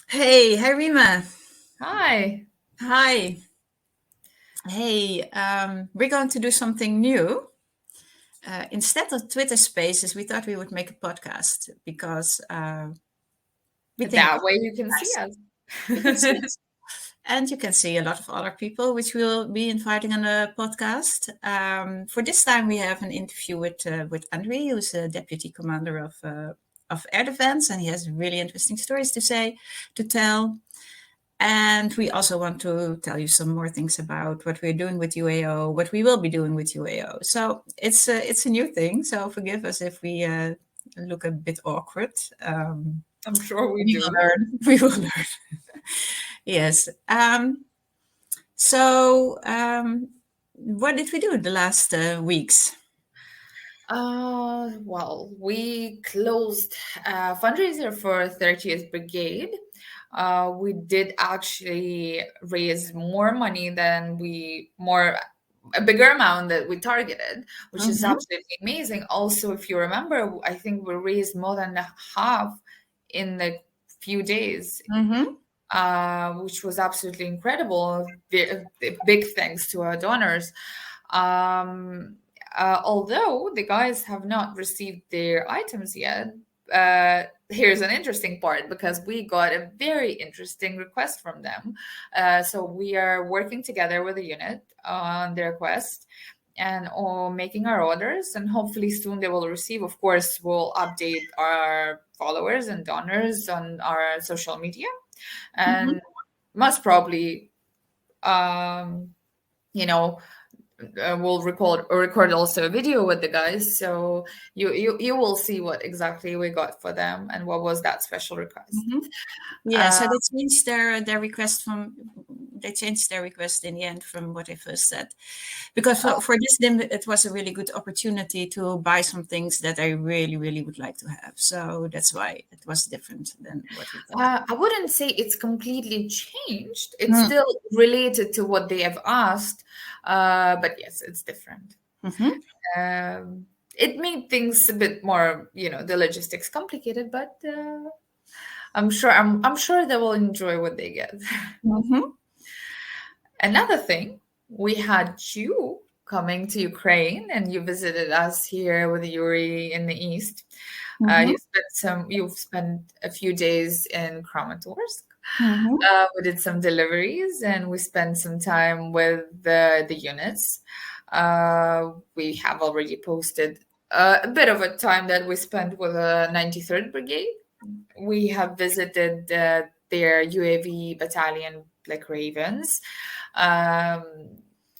Hey, Rima. Hi. Hi. Hey, we're going to do something new. Instead of Twitter Spaces, we thought we would make a podcast because we think That way you can see yes, us. you can see us, and you can see a lot of other people, which we'll be inviting on the podcast. For this time, we have an interview with Andrii, who's a deputy commander of air defense, and he has really interesting stories to tell. And we also want to tell you some more things about what we're doing with UAO, what we will be doing with UAO. So it's a new thing. So forgive us if we look a bit awkward. I'm sure we We will do. learn. We will learn. Yes. So what did we do the last weeks? Well, we closed a fundraiser for 30th Brigade. We did actually raise more money than a bigger amount that we targeted, which is Mm-hmm. absolutely amazing. Also, if you remember, I think we raised more than half in a few days, Mm-hmm. which was absolutely incredible. Big thanks to our donors. Um, Although the guys have not received their items yet, here's an interesting part because we got a very interesting request from them. So we are working together with the unit on the request and making our orders, and hopefully soon they will receive. Of course, we'll update our followers and donors on our social media, Mm-hmm. and most probably, um, you know, we'll record also a video with the guys, so you will see what exactly we got for them and what was that special request. Mm-hmm. Yeah, Uh, so they changed their request in the end from what I first said. Because for this dim, it was a really good opportunity to buy some things that I really, really would like to have. So that's why it was different than what we thought. I wouldn't say it's completely changed. It's Mm. still related to what they have asked, but yes, it's different. Mm-hmm. It made things a bit more, the logistics complicated, but I'm sure they will enjoy what they get. Mm-hmm. Another thing, we had you coming to Ukraine, and you visited us here with Yuri in the east. Mm-hmm. You've spent a few days in Kramatorsk. Mm-hmm. We did some deliveries, and we spent some time with the units. We have already posted a bit of a time that we spent with the 93rd Brigade. We have visited their UAV battalion, like Ravens. Um,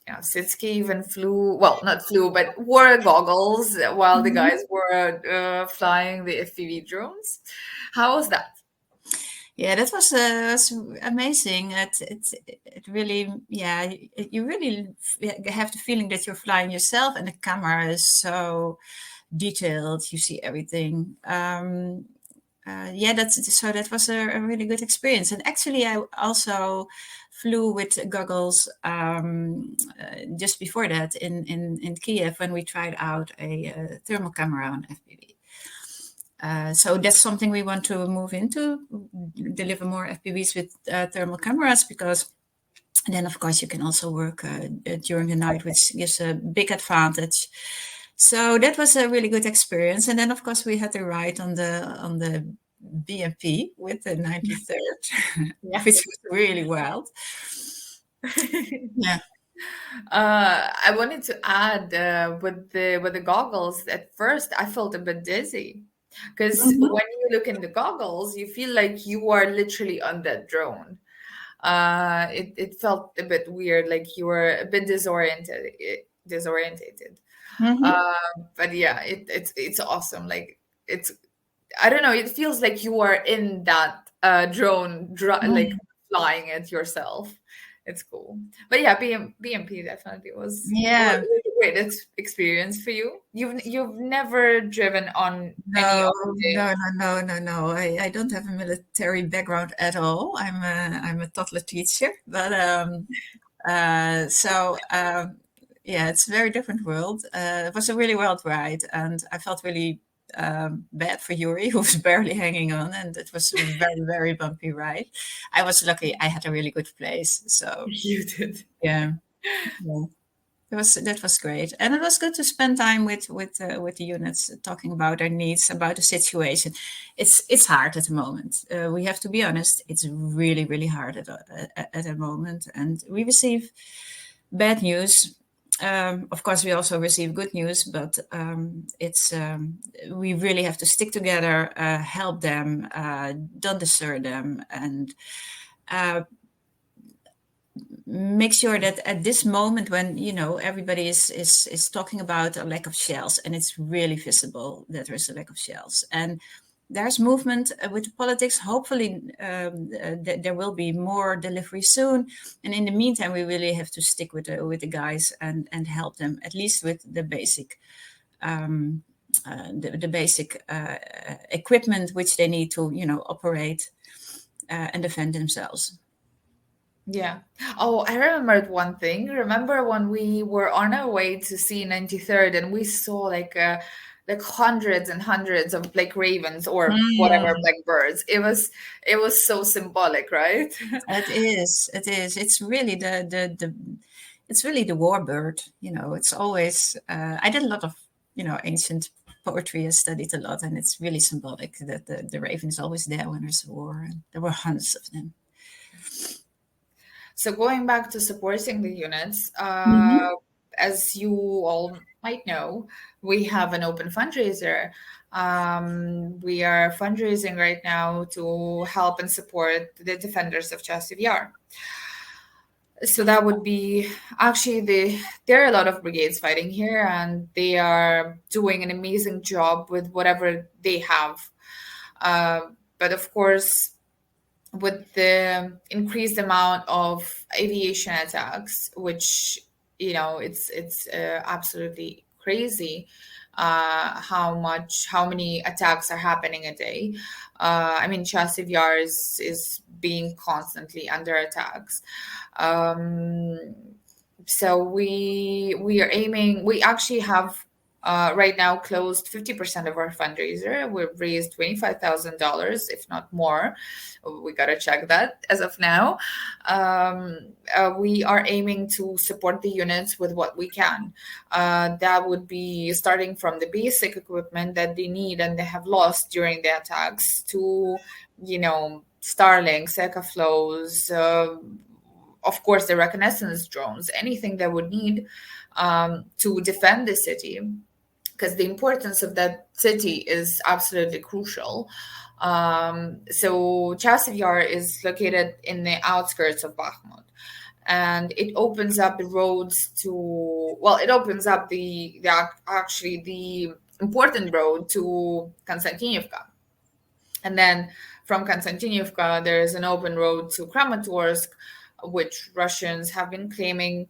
Sytske even flew, well, not flew, but wore goggles while the Mm-hmm. guys were flying the FPV drones. How was that? Yeah, that was amazing. It really, yeah, you really have the feeling that you're flying yourself, and the camera is so detailed. You see everything. Yeah, that was a really good experience. And actually, I also flew with goggles just before that in Kiev when we tried out a thermal camera on FPV. So that's something we want to move into, deliver more FPVs with thermal cameras, because then, of course, you can also work during the night, which gives a big advantage. So that was a really good experience. And then, of course, we had the ride on the BMP with the 93rd, Yeah. which was really wild. Yeah. I wanted to add with the goggles. At first, I felt a bit dizzy because Mhm. when you look in the goggles, you feel like you are literally on that drone. It felt a bit weird, like you were a bit disorientated. Mhm. But yeah, it's awesome. Like it's I don't know. It feels like you are in that drone, like Mhm. flying it yourself. It's cool. But yeah, BMP definitely was Yeah. a great experience for you. You've never driven on any No, of the. no, no, no, no, no. I don't have a military background at all. I'm a toddler teacher, but yeah, it's a very different world. It was a really wild ride, and I felt really bad for Yuri, who was barely hanging on, and it was a very, very bumpy ride. I was lucky; I had a really good place. So You did. yeah, yeah. That was great, and it was good to spend time with the units, talking about their needs, about the situation. It's hard at the moment. We have to be honest. It's really, really hard at the moment, and we receive bad news. Of course, we also receive good news, but it's we really have to stick together, help them, don't desert them, and uh, make sure that at this moment, when everybody is talking about a lack of shells, and it's really visible that there's a lack of shells, and there's movement with the politics. Hopefully, there will be more delivery soon. And in the meantime, we really have to stick with the guys and help them at least with the basic the basic equipment which they need to operate and defend themselves. Yeah. Oh, I remembered one thing. Remember when we were on our way to see 93rd and we saw like hundreds and hundreds of like ravens or whatever Mm. like birds. It was so symbolic, right? It is. It is. It's really the it's really the warbird. It's always. I did a lot of ancient poetry. I studied a lot, and it's really symbolic that the raven is always there when there's a war, and there were hundreds of them. So going back to supporting the units, Mhm. as you all might know, we have an open fundraiser. We are fundraising right now to help and support the defenders of Chasiv Yar. So that would be actually there are a lot of brigades fighting here, and they are doing an amazing job with whatever they have. But of course, with the increased amount of aviation attacks, which it's absolutely crazy how many attacks are happening a day. I mean, Chasiv Yar is being constantly under attacks. Um, so we are aiming. We actually have right now closed 50% of our fundraiser. We've raised $25,000, if not more. We gotta check that as of now. We are aiming to support the units with what we can. That would be starting from the basic equipment that they need and they have lost during the attacks to, Starlink, Sekaflows, of course, the reconnaissance drones, anything they would need to defend the city, because the importance of that city is absolutely crucial. So Chasiv Yar is located in the outskirts of Bakhmut, and it opens up the roads to, well, it opens up actually the important road to Konstantinivka. And then from Konstantinivka, there is an open road to Kramatorsk, which Russians have been claiming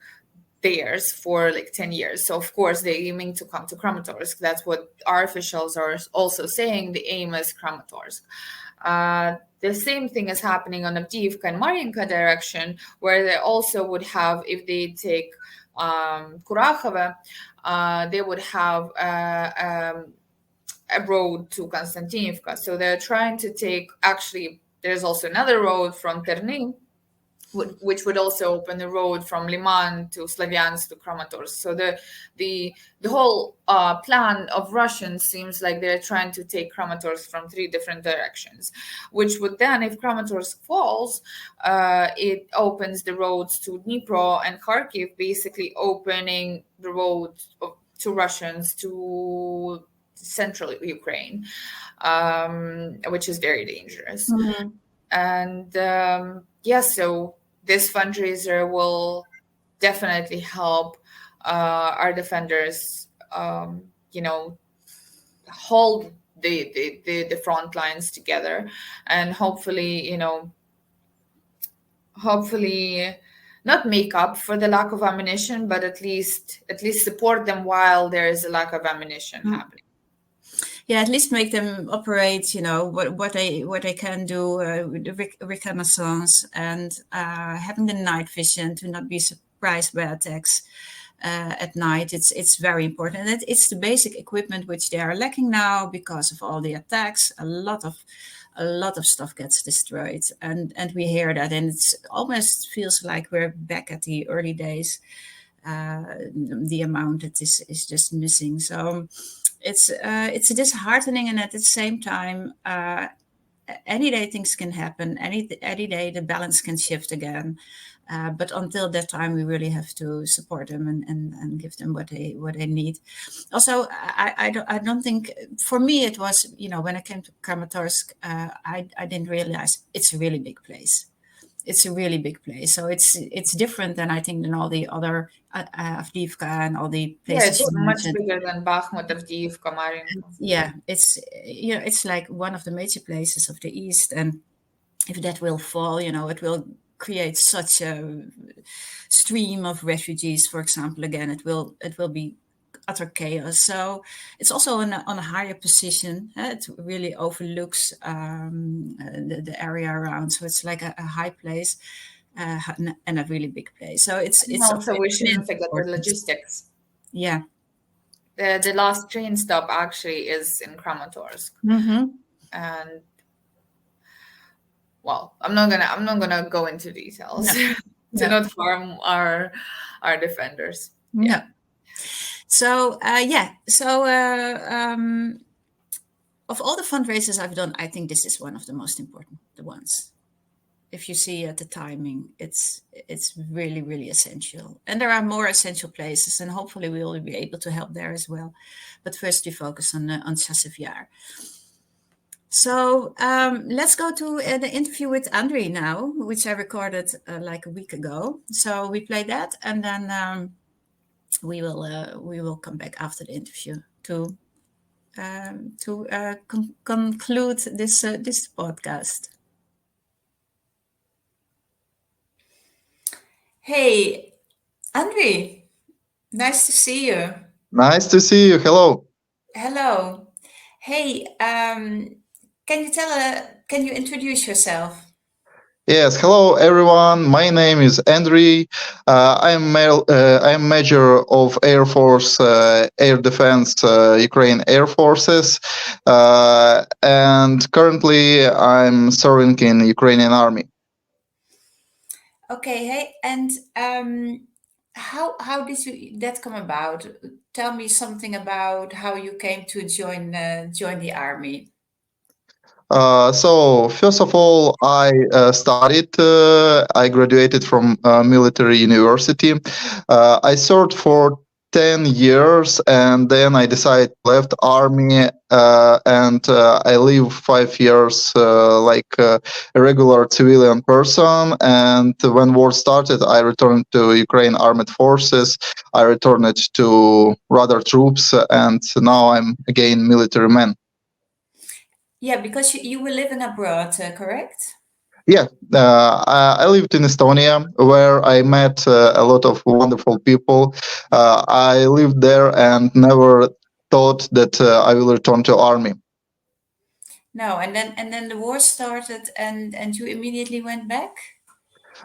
theirs for like 10 years. So of course they're aiming to come to Kramatorsk. That's what our officials are also saying. The aim is Kramatorsk. The same thing is happening on Avdiivka and Mariinka direction, where they also would have, if they take Kurakhove, they would have a road to Konstantinivka. So they're trying to take, actually, there's also another road from Terny, which would also open the road from Liman to Slavyansk to Kramatorsk. So the whole plan of Russians seems like they're trying to take Kramatorsk from 3 different directions, which would then, if Kramatorsk falls, it opens the roads to Dnipro and Kharkiv, basically opening the road to Russians to central Ukraine, which is very dangerous. Mhm. And so this fundraiser will definitely help our defenders, hold the front lines together, and hopefully not make up for the lack of ammunition, but at least support them while there is a lack of ammunition happening. Yeah, at least make them operate. What they can do with the reconnaissance and having the night vision to not be surprised by attacks. at night. It's very important. And it's the basic equipment which they are lacking now because of all the attacks. A lot of stuff gets destroyed, and we hear that, and it almost feels like we're back at the early days. The amount that is just missing. So it's disheartening, and at the same time, any day things can happen. Any day the balance can shift again. But until that time, we really have to support them and give them what they need. Also, I don't think, for me it was, when I came to Kramatorsk, I didn't realize it's a really big place. It's a really big place, so it's different than, I think, than all the other Avdiivka and all the Yeah, places it's you much mentioned. bigger than Bakhmut, Avdiivka, Mariinka. Yeah, it's like one of the major places of the east, and if that will fall, it will create such a stream of refugees. For example, again, it will be utter chaos. So it's also on a higher position. It really overlooks the area around. So it's like a high place and a really big place. So And it's also, we shouldn't forget the important. logistics. Yeah. The last train stop actually is in Kramatorsk, and well, I'm not gonna go into details to not harm our defenders. Yeah. So of all the fundraisers I've done, I think this is one of the most important ones. If you see at the timing, it's really, really essential. And there are more essential places, and hopefully we will be able to help there as well. But first, we focus on Chasiv Yar. So let's go to the interview with Andrii now, which I recorded like a week ago. So we play that, and then we will come back after the interview to conclude this podcast. Hey, Andrii, nice to see you. Nice to see you. Hello. Hello. Hey, can you introduce yourself? Yes, hello everyone. My name is Andrii. I'm Major of Air Force Air Defense Ukraine Air Forces, and currently I'm serving in Ukrainian Army. Okay, hey, and how did that come about? Tell me something about how you came to join the army. So first of all, I graduated from military university. I served for 10 years, and then I decided to left army, and I live 5 years like a regular civilian person. And when war started, I returned to Ukraine Armed Forces. I returned to rather troops, and now I'm again military man. Yeah, because you were living abroad, correct? Yeah, I lived in Estonia, where I met a lot of wonderful people. I lived there and never thought that I will return to army. No, and then the war started, and you immediately went back?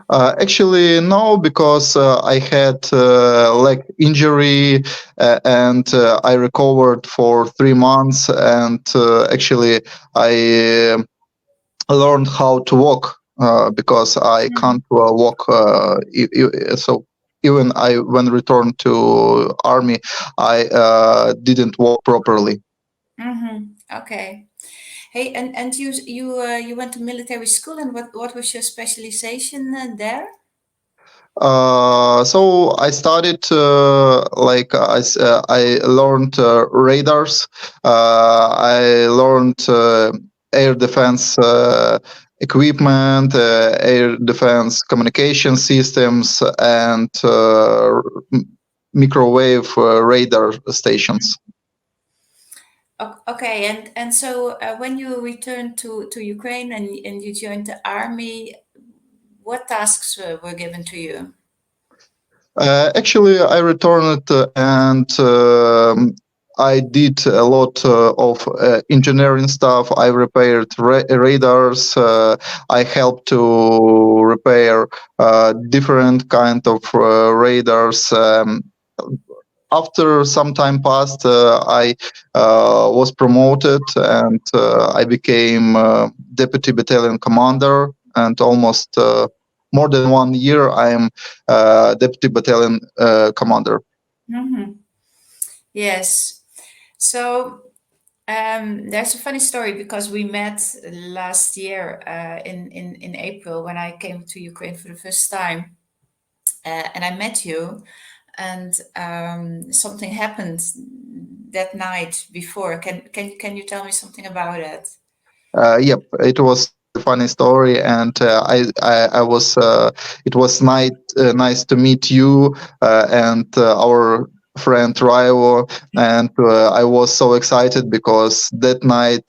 Actually, no, because I had leg injury, and I recovered for 3 months, and actually I learned how to walk because I can't walk. So even when returned to army, I didn't walk properly. Okay. Hey, and you went to military school, and what was your specialization there? So I started I learned radars. I learned air defense equipment, air defense communication systems, and microwave radar stations. Okay, and so when you returned to Ukraine and you joined the army, what tasks were given to you? Actually, I returned and I did a lot of engineering stuff. I repaired radars. I helped to repair different kind of radars. after some time passed, I was promoted, and I became deputy battalion commander. And almost more than 1 year, I am deputy battalion commander. Mm-hmm. Yes. So there's a funny story because we met last year in April when I came to Ukraine for the first time, and I met you, and something happened that night before. Can you tell me something about it? Yep, it was a really funny story, and I was. It was nice to meet you and our friend Raivo, and I was so excited because that night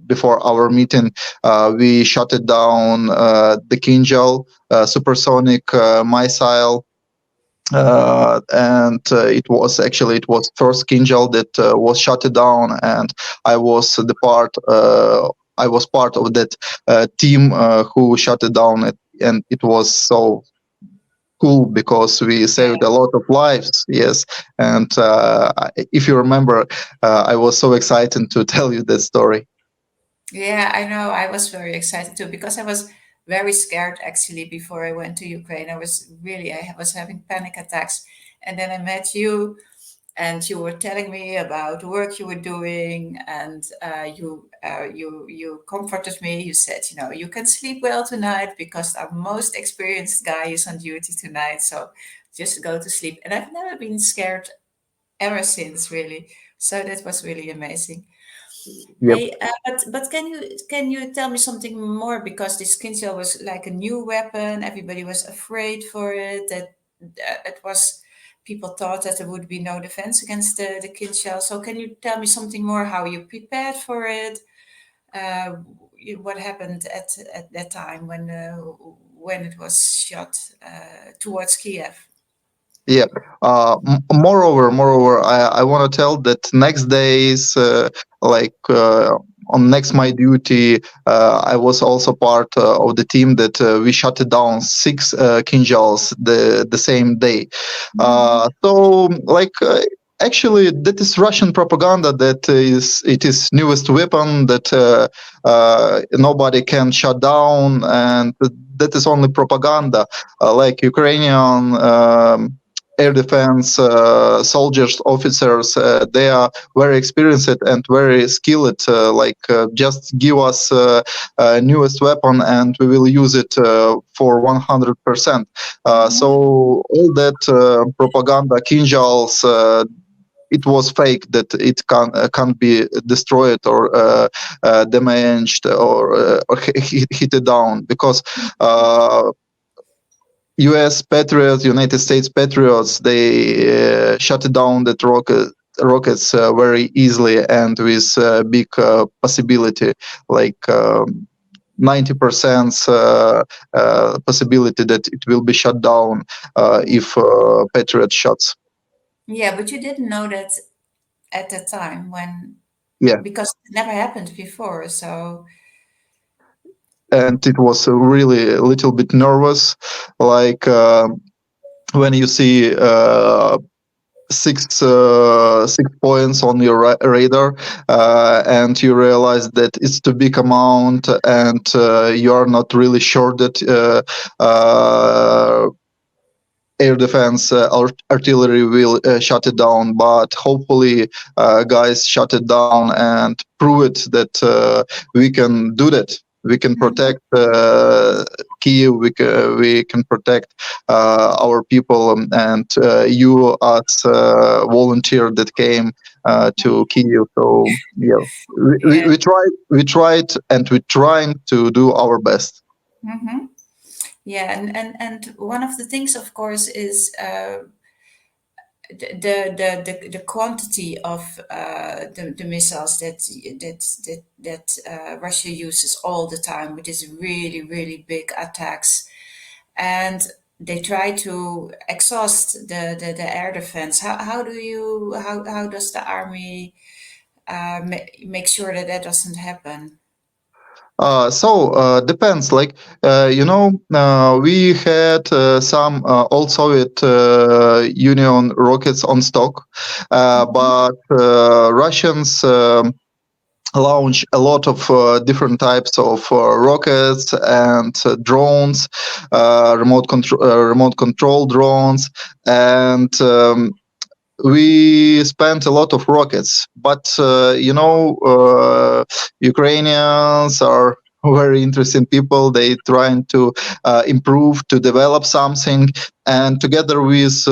before our meeting, we shut it down the Kinzhal supersonic missile. And it was first Kinzhal that was shut down, and I was the part. I was part of that team who shut it down, and it was so cool because we saved a lot of lives. Yes, and if you remember, I was so excited to tell you that story. Yeah, I know. I was very excited too because I was very scared actually before I went to Ukraine. I was having panic attacks. And then I met you, and you were telling me about the work you were doing, and you comforted me. You said, you can sleep well tonight because our most experienced guy is on duty tonight. So just go to sleep. And I've never been scared ever since, really. So that was really amazing. Yep. Hey, but can you tell me something more? Because this Kinzhal was like a new weapon. Everybody was afraid for it. That it was people thought that there would be no defense against the Kinzhal. So can you tell me something more? How you prepared for it? Uh, what happened at that time when it was shot towards Kiev? Yeah. Moreover, I want to tell that next days, like on next my duty, I was also part of the team that we shut down 6 Kinzhals the same day. So like. Actually, that is Russian propaganda. That it is newest weapon that nobody can shut down, and that is only propaganda. Like Ukrainian air defense soldiers, officers, they are very experienced and very skilled. Just give us newest weapon and we will use it for 100%. So all that propaganda, Kinzhals, it was fake that it can't be destroyed or damaged or hit it down because U.S. Patriots, United States Patriots, they shut down that rockets very easily and with big possibility, like 90% possibility that it will be shut down if Patriot shots. Yeah, but you didn't know that at the time Yeah, because it never happened before. So and it was really a little bit nervous, like when you see 6 points on your radar, and you realize that it's too big amount, and you are not really sure that air defense artillery will shut it down, but hopefully guys shut it down and prove it that we can do that. We can protect Kiev. We can protect our people, and you as volunteer that came to Kiev. So yeah, yeah. we tried, and we're trying to do our best. Mm-hmm. Yeah, and one of the things, of course, is the quantity of the missiles that Russia uses all the time with these really really big attacks, and they try to exhaust the air defense. How does the army make sure that that doesn't happen? Depends. Like we had some old Soviet Union rockets on stock, but Russians launch a lot of different types of rockets and drones, remote control drones, and we spent a lot of rockets. But Ukrainians are very interesting people. They trying to improve, to develop something, and together with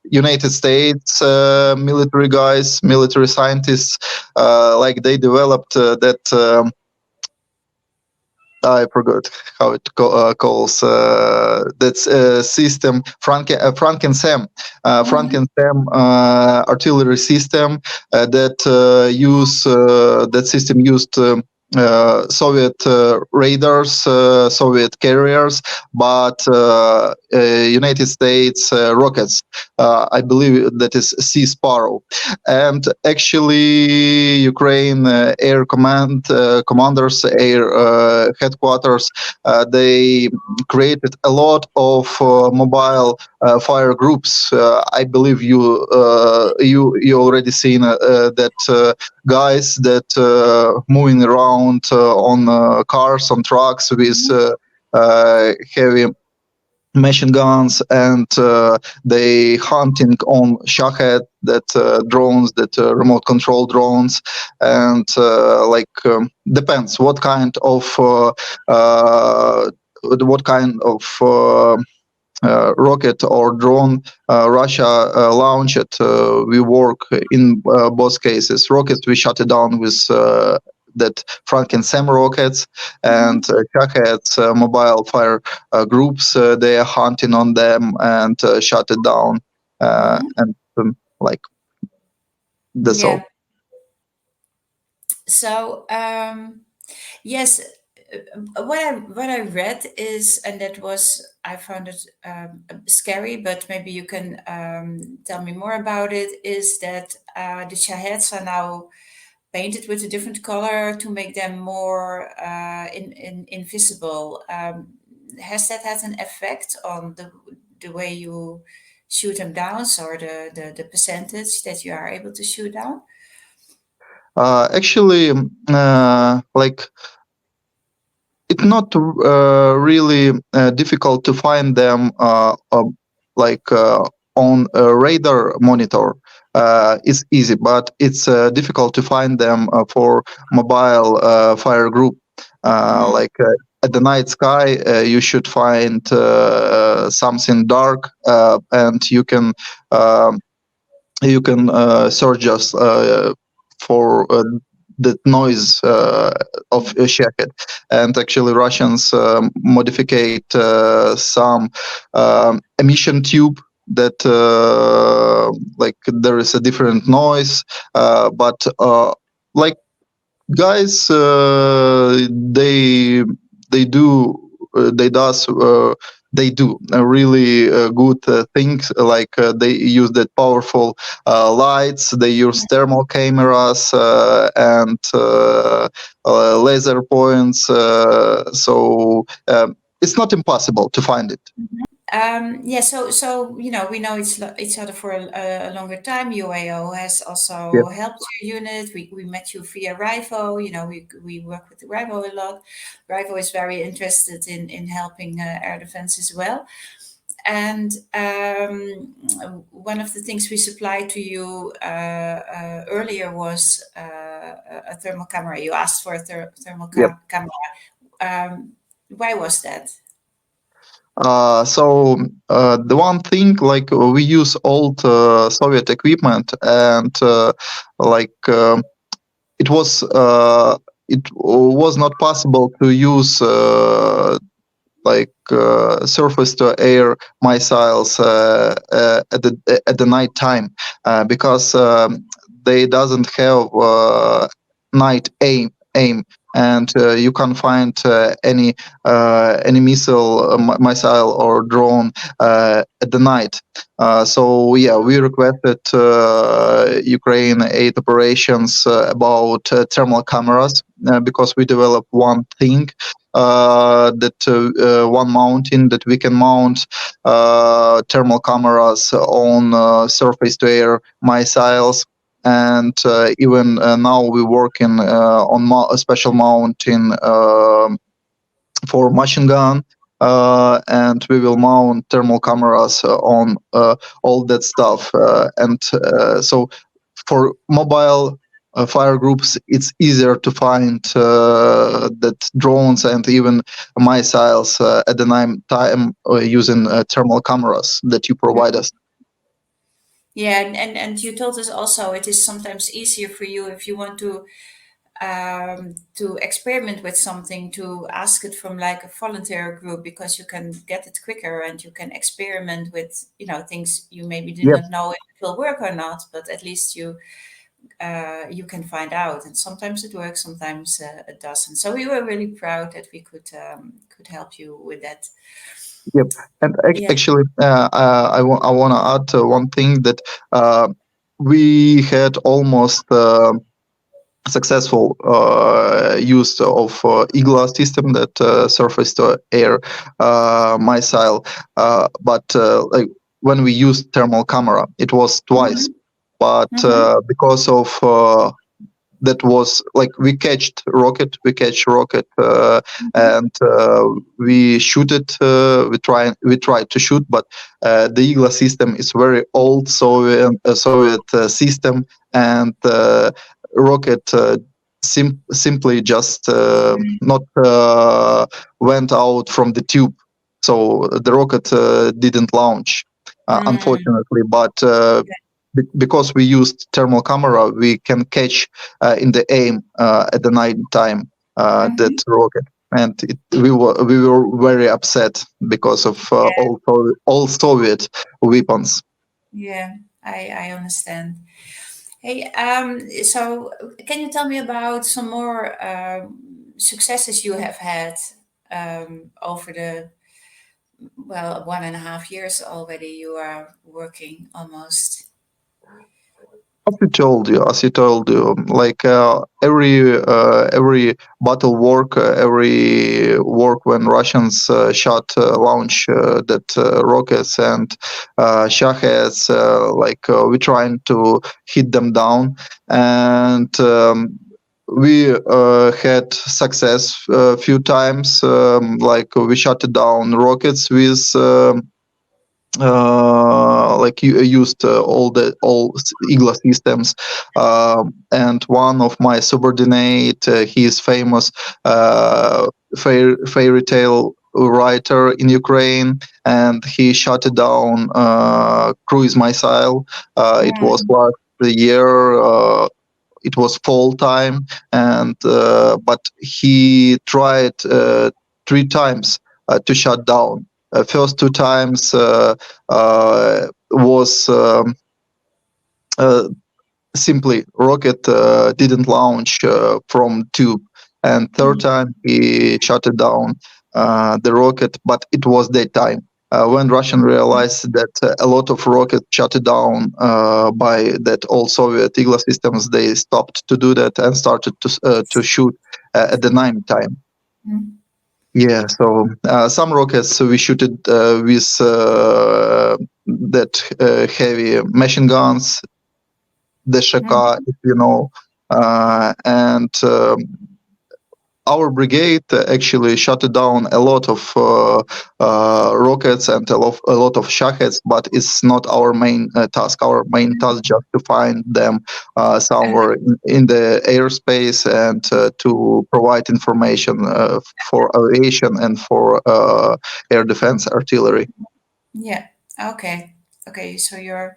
United States military guys, military scientists, like they developed that. I forgot how it calls that system, Frankensem, artillery system that system used Soviet radars, Soviet carriers, but United States rockets. I believe that is Sea Sparrow. And actually, Ukraine Air Commanders, Air Headquarters, they created a lot of mobile fire groups. I believe you already seen that guys that moving around on cars, on trucks with heavy machine guns, and they hunting on Shahed, that drones, that remote control drones, and depends what kind of rocket or drone Russia launched. We work in both cases. Rockets, we shut it down with that Frankensem rockets, and Shahed's mobile fire groups, they are hunting on them and shut it down. And that's all. So yes, what I read is, and that was, I found it scary, but maybe you can tell me more about it, is that the Shaheds are now painted with a different color to make them more invisible. Has that had an effect on the way you shoot them down, or the percentage that you are able to shoot down? Actually, it's not really difficult to find them on a radar monitor. It's easy, but it's difficult to find them for mobile fire group. At the night sky, you should find something dark, and you can search just for the noise of Shahed. And actually, Russians modificate some emission tube that there is a different noise, but guys, they do really good things, they use that powerful lights, they use thermal cameras and laser points, so it's not impossible to find it. So we know each other for a longer time. UAO has also helped your unit. We met you via RIVO. We work with the RIVO a lot. RIVO is very interested in helping air defense as well. And one of the things we supplied to you earlier was a thermal camera. You asked for a thermal camera. Why was that? The one thing, we use old Soviet equipment, and it was not possible to use surface to air missiles at the night time, because they doesn't have night aim, and you can't find any missile or drone at the night. We requested Ukraine aid operations about thermal cameras, because we developed one thing, one mountain that we can mount thermal cameras on surface-to-air missiles. And even now we're working on a special mountain for machine gun, and we will mount thermal cameras on all that stuff. So for mobile fire groups, it's easier to find that drones and even missiles at the time using thermal cameras that you provide us. Yeah, and you told us also it is sometimes easier for you if you want to experiment with something, to ask it from like a volunteer group, because you can get it quicker and you can experiment with things you maybe did Yes. not know if it will work or not, but at least you can find out. And sometimes it works, sometimes it doesn't. So we were really proud that we could help you with that. Yep. And Yeah. actually, I want to add one thing, that we had almost successful use of Igla system, that surface to air missile, but like when we used thermal camera, it was twice. But because of that was like we catch rocket, and we shoot it. We try to shoot, but the Igla system is very old Soviet system, and rocket simply just not went out from the tube, so the rocket didn't launch, unfortunately. But because we used thermal camera, we can catch in the aim at the night time that rocket, and we were very upset because of all Soviet weapons. Yeah, I understand. Hey, so can you tell me about some more successes you have had over the 1.5 years already you are working almost? As you told you, like every battle work, every work when Russians launch that rockets and shaheds, we're trying to hit them down, and we had success a few times. Like we shot down rockets with. You used all Igla systems, and one of my subordinate, he is famous fairy tale writer in Ukraine, and he shot down cruise missile. It was last year. It was fall time, and but he tried 3 times to shut down. First 2 times was simply rocket didn't launch from tube, and third time he shut it down the rocket, but it was daytime. When Russian realized that a lot of rockets shut it down by that all Soviet Igla systems, they stopped to do that and started to shoot at the night time. Yeah, so some rockets we shoot it with that heavy machine guns, the Shaka, if you know, and our brigade actually shut down a lot of rockets and a lot of shaheds, but it's not our main task. Our main task just to find them somewhere in the airspace, and to provide information for aviation and for air defense artillery. Yeah. Okay. So you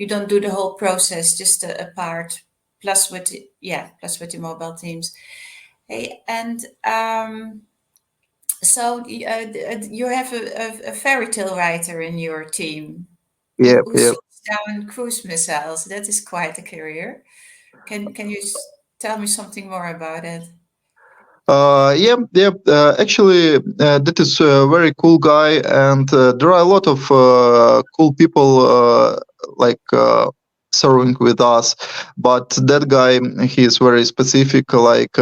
don't do the whole process, just a part, plus with the mobile teams. Hey, and so you have a fairy tale writer in your team who shoots down cruise missiles. That is quite a career. Can you tell me something more about it? Actually, that is a very cool guy, and there are a lot of cool people serving with us. But that guy, he is very specific. Like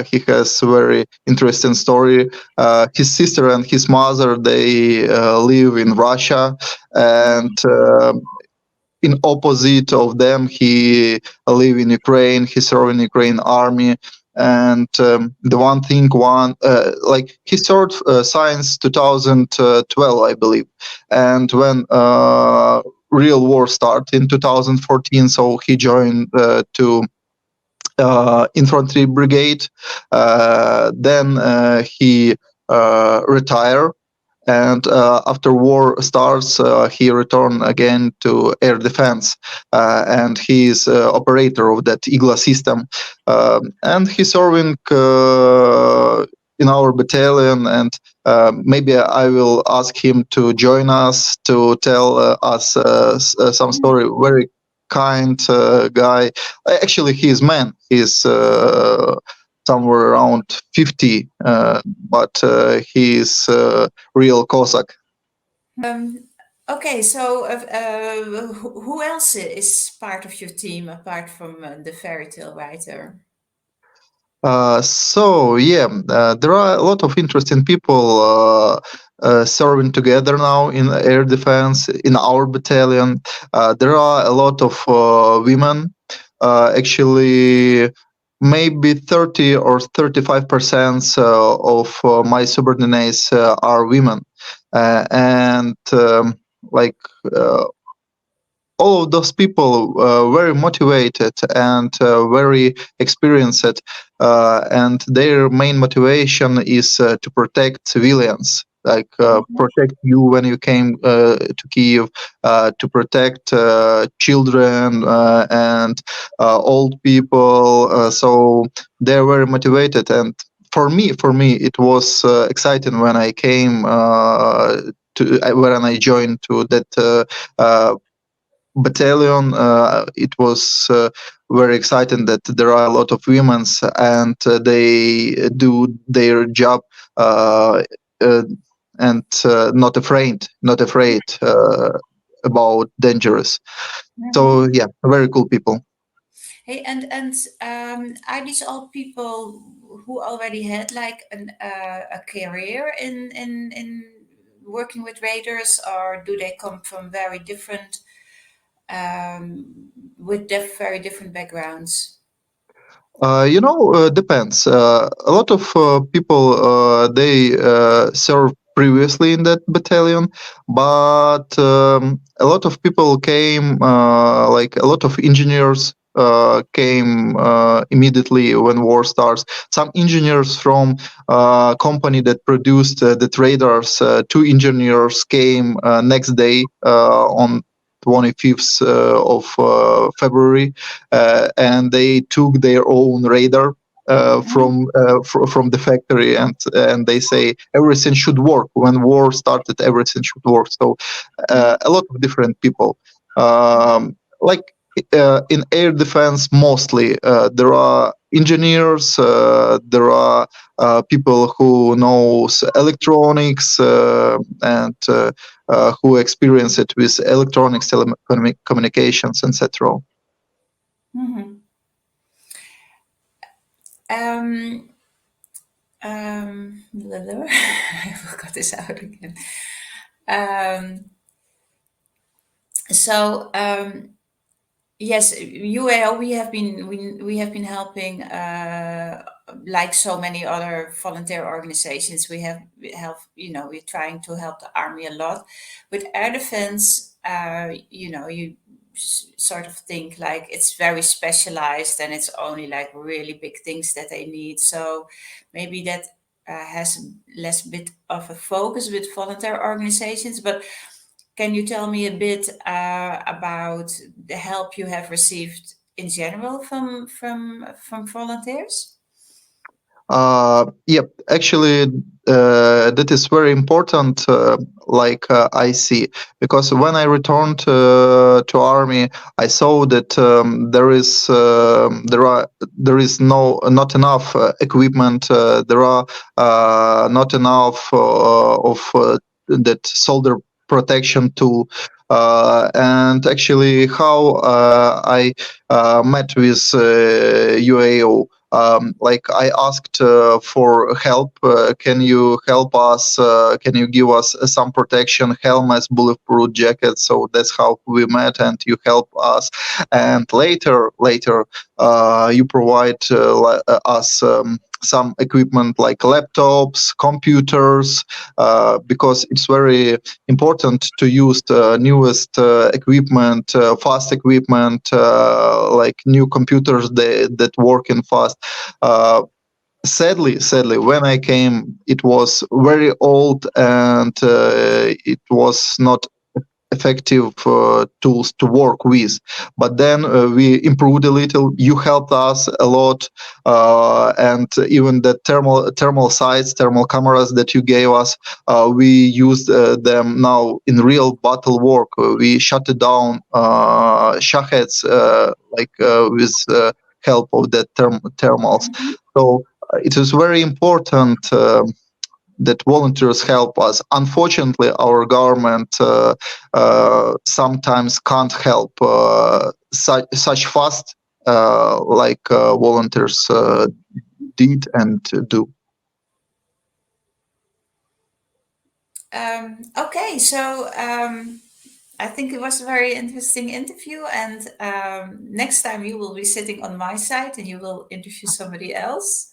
he has very interesting story. His sister and his mother, they live in Russia, and in opposite of them, he live in Ukraine. He served in Ukraine army. And the one thing, like he served science 2012, I believe. And when real war started in 2014, so he joined to infantry brigade. Then he retired, and after war starts, he returned again to air defense, and he is operator of that Igla system, and he's serving in our battalion. And maybe I will ask him to join us to tell us some story. Very kind guy. Actually, he's man. He's somewhere around 50, but he's real Cossack. Okay, so who else is part of your team apart from the fairy tale writer? So yeah, there are a lot of interesting people serving together now in air defense in our battalion. There are a lot of women. Actually, maybe 30 or 35% of my subordinates are women, and like all of those people very motivated and very experienced, and their main motivation is to protect civilians, like protect you when you came to Kiev, to protect children and old people. So they're very motivated, and for me, it was exciting when I came when I joined to that battalion. It was very exciting that there are a lot of women, and they do their job and not afraid about dangerous. So yeah, very cool people. Hey, and are these all people who already had like a career in working with raiders, or do they come from very different with very different backgrounds? Depends. A lot of people they serve previously in that battalion, but a lot of people came, like a lot of engineers came immediately when war starts. Some engineers from company that produced the traders, two engineers came next day on 25th of February, and they took their own radar from the factory, and they say everything should work. When war started, everything should work. So a lot of different people, like in air defense, mostly there are engineers, there are people who knows electronics, and who experience it with electronics, telecommunications, etc. Mm-hmm. I forgot this out again. So yes, UAO, we have been helping, like so many other volunteer organizations. We help, we're trying to help the army a lot with air defense. You sort of think like it's very specialized and it's only like really big things that they need. So maybe that has less bit of a focus with volunteer organizations. But can you tell me a bit about the help you have received in general from volunteers? Yep, actually, that is very important. I see, because when I returned to army, I saw that there is not enough equipment. There are not enough of that soldier protection tool. And actually, how I met with UAO. Like I asked for help. Can you help us? Can you give us some protection, helmets, bulletproof jackets? So that's how we met, and you help us. And later, you provide us some equipment like laptops, computers, because it's very important to use the newest equipment, fast equipment, like new computers that work in fast. Uh, sadly, when I came, it was very old, and it was not effective tools to work with. But then we improved a little. You helped us a lot, and even the thermal sights, thermal cameras that you gave us, we used them now in real battle work. We shut it down shaheds with help of the thermals. So it is very important. That volunteers help us. Unfortunately, our government sometimes can't help such fast like volunteers did and do. Okay, so I think it was a very interesting interview, and next time you will be sitting on my side and you will interview somebody else.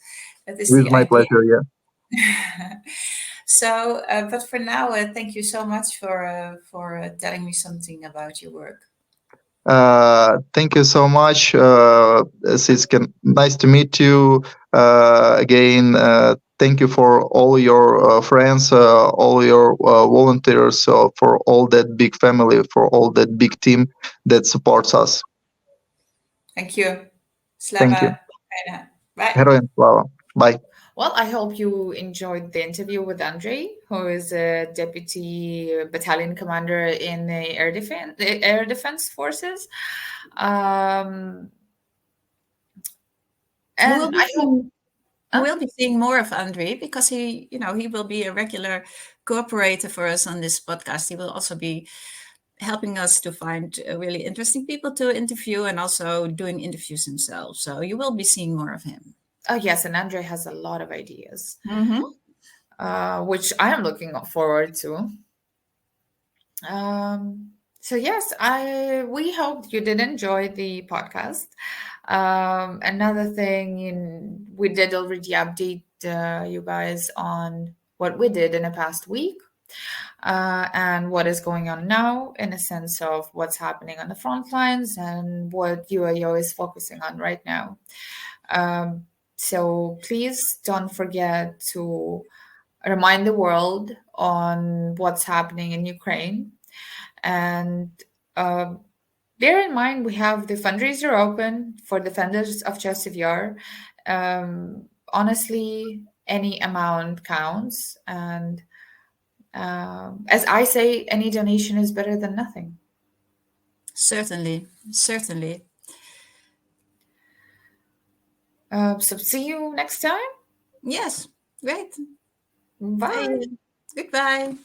That is With the my idea. pleasure, yeah. So, but for now, thank you so much for telling me something about your work. Thank you so much, Sytske. Nice to meet you again. Thank you for all your friends, all your volunteers, for all that big family, for all that big team that supports us. Thank you. Thank you. Selamat. Bijna. Bye. Heroin slava. Bye. Well, I hope you enjoyed the interview with Andrii, who is a deputy battalion commander in the air defense forces. We'll And be I hope seeing, we'll be seeing more of Andrii because he will be a regular cooperator for us on this podcast. He will also be helping us to find really interesting people to interview and also doing interviews himself. So you will be seeing more of him. oh yes, and Andrii has a lot of ideas, Mm-hmm. which I am looking forward to. So yes, we hope you did enjoy the podcast. Another thing, we did already update you guys on what we did in the past week, and what is going on now in a sense of what's happening on the front lines and what UAO is focusing on right now. So please don't forget to remind the world on what's happening in Ukraine. And bear in mind, we have the fundraiser open for defenders of Chasiv Yar. Honestly, any amount counts. And as I say, any donation is better than nothing. Certainly. So see you next time. Yes, great. Bye. Goodbye.